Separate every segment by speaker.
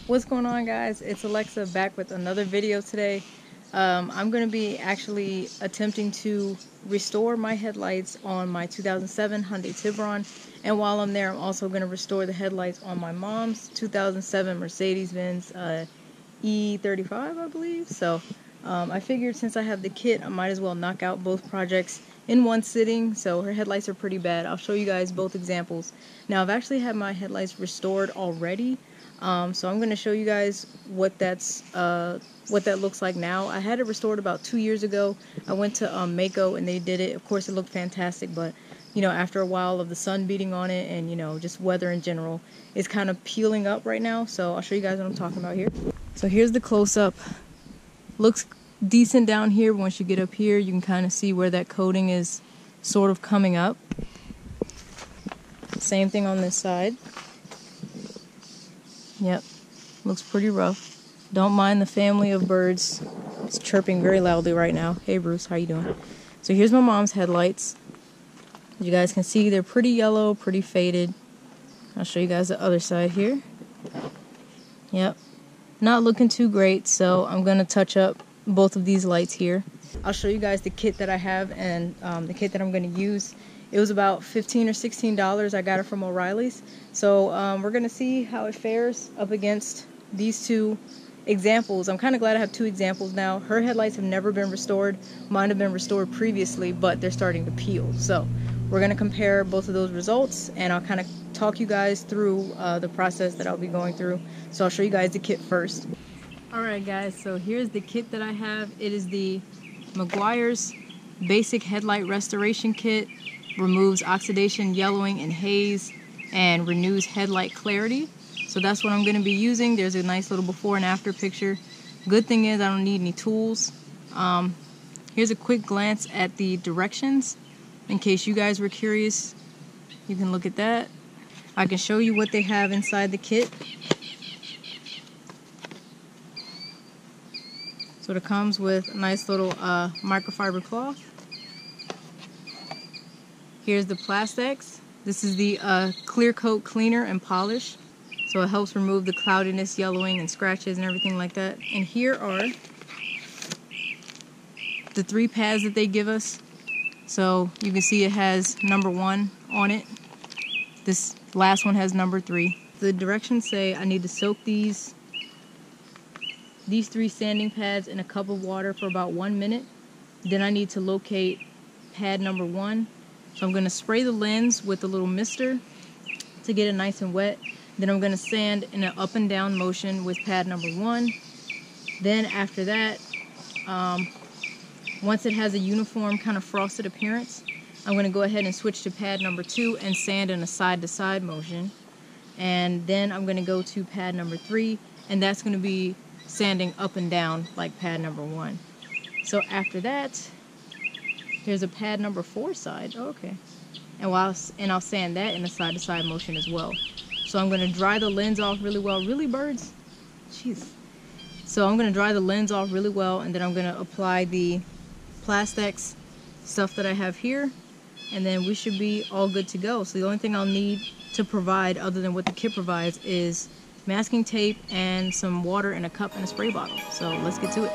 Speaker 1: What's going on, guys? It's Alexa back with another video today. I'm going to be actually attempting to restore my headlights on my 2007 Hyundai Tiburon, and while I'm there I'm also going to restore the headlights on my mom's 2007 Mercedes-Benz E35, I believe. So I figured since I have the kit, I might as well knock out both projects in one sitting. So her headlights are pretty bad. I'll show you guys both examples. Now I've actually had my headlights restored already. So I'm going to show you guys what that looks like now. I had it restored about 2 years ago. I went to Meguiar and they did it. Of course it looked fantastic, but you know, after a while of the sun beating on it and you know, just weather in general, it's kind of peeling up right now. So I'll show you guys what I'm talking about here. So here's the close-up. Looks decent down here, but once you get up here you can kind of see where that coating is sort of coming up. Same thing on this side. Yep, looks pretty rough. Don't mind the family of birds. It's chirping very loudly right now. Hey Bruce, how you doing? So here's my mom's headlights. As you guys can see, they're pretty yellow, pretty faded. I'll show you guys the other side here. Yep, not looking too great, so I'm gonna touch up both of these lights here. I'll show you guys the kit that I have and the kit that I'm gonna use. It was about $15 or $16. I got it from O'Reilly's. So we're going to see how it fares up against these two examples. I'm kind of glad I have two examples now. Her headlights have never been restored. Mine have been restored previously, but they're starting to peel. So we're going to compare both of those results, and I'll kind of talk you guys through the process that I'll be going through. So I'll show you guys the kit first. Alright guys, so here's the kit that I have. It is the Meguiar's Basic Headlight Restoration Kit. Removes oxidation, yellowing, and haze, and renews headlight clarity. So that's what I'm going to be using. There's a nice little before and after picture. Good thing is I don't need any tools. Here's a quick glance at the directions in case you guys were curious. You can look at that. I can show you what they have inside the kit. So it comes with a nice little microfiber cloth. Here's the plastics. This is the clear coat cleaner and polish. So it helps remove the cloudiness, yellowing, and scratches and everything like that. And here are the 3 pads that they give us. So you can see it has number 1 on it. This last one has number 3. The directions say I need to soak these 3 sanding pads in a cup of water for about 1 minute. Then I need to locate pad number 1. So I'm going to spray the lens with a little mister to get it nice and wet. Then I'm going to sand in an up and down motion with pad number 1. Then after that, once it has a uniform kind of frosted appearance, I'm going to go ahead and switch to pad number 2 and sand in a side-to-side motion. And then I'm going to go to pad number 3, and that's going to be sanding up and down like pad number 1. So after that, here's a pad number 4 side. Oh, okay. And I'll sand that in a side-to-side motion as well. So I'm going to dry the lens off really well. Really, birds? Jeez. So I'm going to dry the lens off really well, and then I'm going to apply the plastics stuff that I have here, and then we should be all good to go. So the only thing I'll need to provide, other than what the kit provides, is masking tape and some water in a cup and a spray bottle. So let's get to it.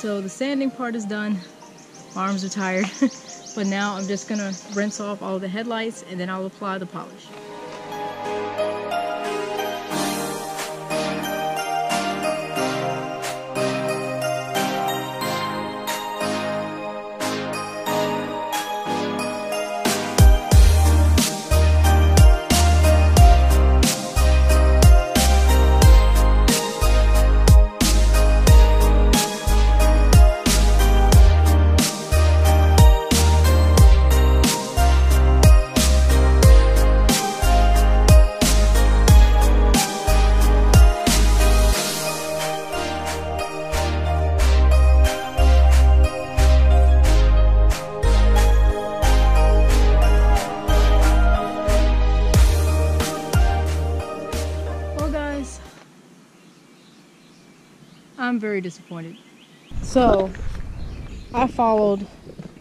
Speaker 1: so the sanding part is done. My arms are tired. But now I'm just gonna rinse off all the headlights and then I'll apply the polish. I'm very disappointed. So I followed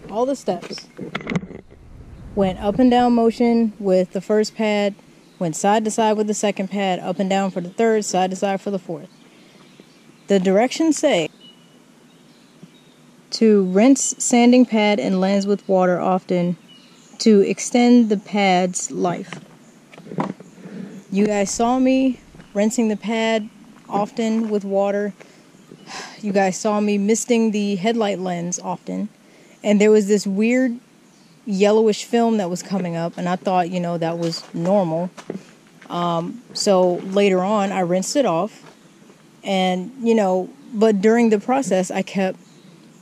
Speaker 1: all the steps, went up and down motion with the first pad, went side to side with the second pad, up and down for the third, side to side for the fourth. The directions say to rinse sanding pad and lens with water often to extend the pad's life. You guys saw me rinsing the pad often with water. You guys saw me misting the headlight lens often, and there was this weird yellowish film that was coming up, and I thought, you know, that was normal. So later on, I rinsed it off, and, you know, but during the process, I kept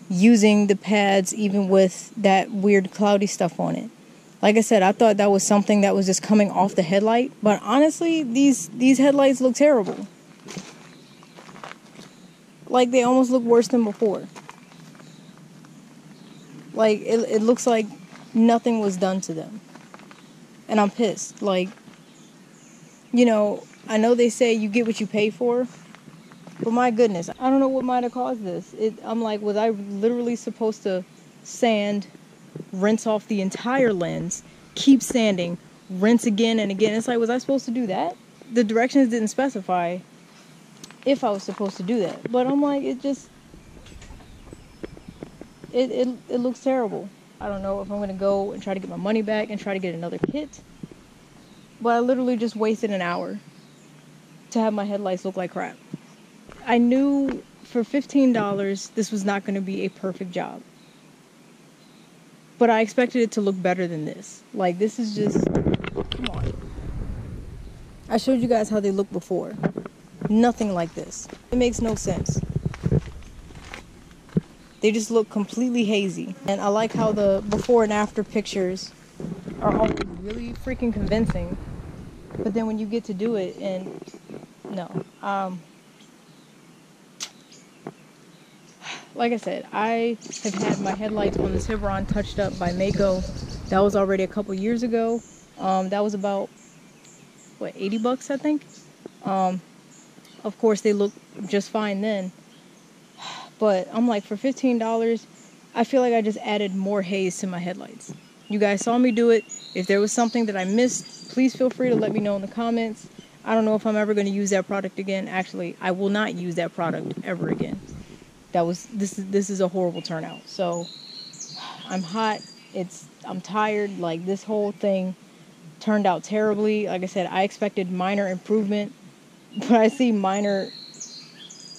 Speaker 1: using the pads even with that weird cloudy stuff on it. Like I said, I thought that was something that was just coming off the headlight, but honestly, these headlights look terrible. Like, they almost look worse than before. Like, it looks like nothing was done to them. And I'm pissed. Like, you know, I know they say you get what you pay for, but my goodness, I don't know what might have caused this. I'm like, was I literally supposed to sand, rinse off the entire lens, keep sanding, rinse again and again? It's like, was I supposed to do that? The directions didn't specify if I was supposed to do that, but I'm like, it looks terrible. I don't know if I'm gonna go and try to get my money back and try to get another kit, but I literally just wasted an hour to have my headlights look like crap. I knew for $15 this was not going to be a perfect job, but I expected it to look better than this. Like, this is just, come on. I showed you guys how they looked before. Nothing like this. It makes no sense. They just look completely hazy. And I like how the before and after pictures are always really freaking convincing. But then when you get to do it, and no. Like I said, I have had my headlights on the Tiburon touched up by Mako. That was already a couple years ago. That was about, what, 80 bucks, I think? Of course, they look just fine then. But I'm like, for $15, I feel like I just added more haze to my headlights. You guys saw me do it. If there was something that I missed, please feel free to let me know in the comments. I don't know if I'm ever going to use that product again. Actually, I will not use that product ever again. This is a horrible turnout. So I'm hot. I'm tired. Like, this whole thing turned out terribly. Like I said, I expected minor improvement, but I see minor,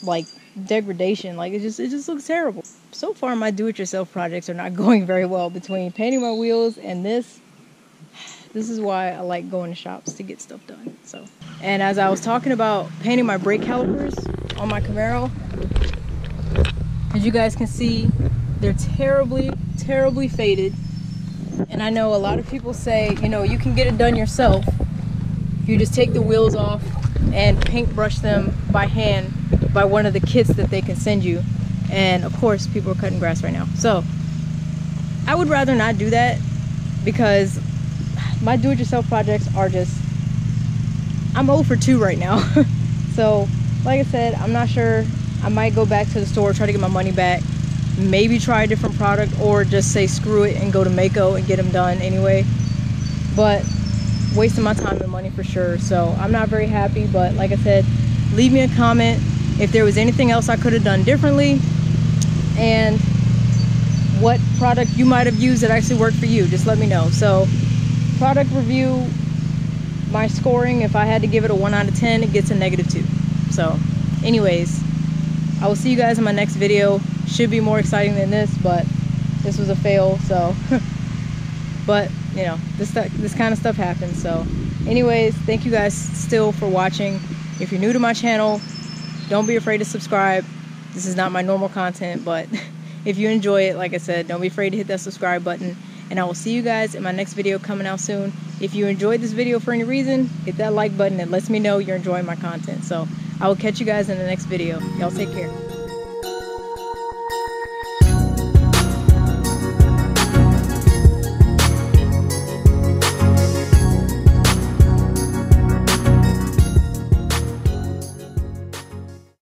Speaker 1: like, degradation. Like, it just looks terrible. So far, my do-it-yourself projects are not going very well. Between painting my wheels and this is why I like going to shops, to get stuff done. So, and as I was talking about painting my brake calipers on my Camaro, as you guys can see, they're terribly, terribly faded. And I know a lot of people say, you know, you can get it done yourself. You just take the wheels off and paintbrush them by hand by one of the kits that they can send you. And of course, people are cutting grass right now. So I would rather not do that, because my do-it-yourself projects are just, I'm 0 for 2 right now. So like I said, I'm not sure. I might go back to the store, try to get my money back, maybe try a different product, or just say screw it and go to Mako and get them done anyway. But wasting my time and money for sure. So I'm not very happy, but like I said, leave me a comment if there was anything else I could have done differently. and what product you might have used that actually worked for you. Just let me know. So product review, my scoring, if I had to give it a 1 out of 10, it gets a -2. So anyways, I will see you guys in my next video. Should be more exciting than this, but this was a fail, so but you know, this kind of stuff happens. So anyways, thank you guys still for watching. If you're new to my channel, don't be afraid to subscribe. This is not my normal content, but if you enjoy it, like I said, don't be afraid to hit that subscribe button, and I will see you guys in my next video coming out soon. If you enjoyed this video for any reason, hit that like button. It lets me know you're enjoying my content. So I will catch you guys in the next video. Y'all take care.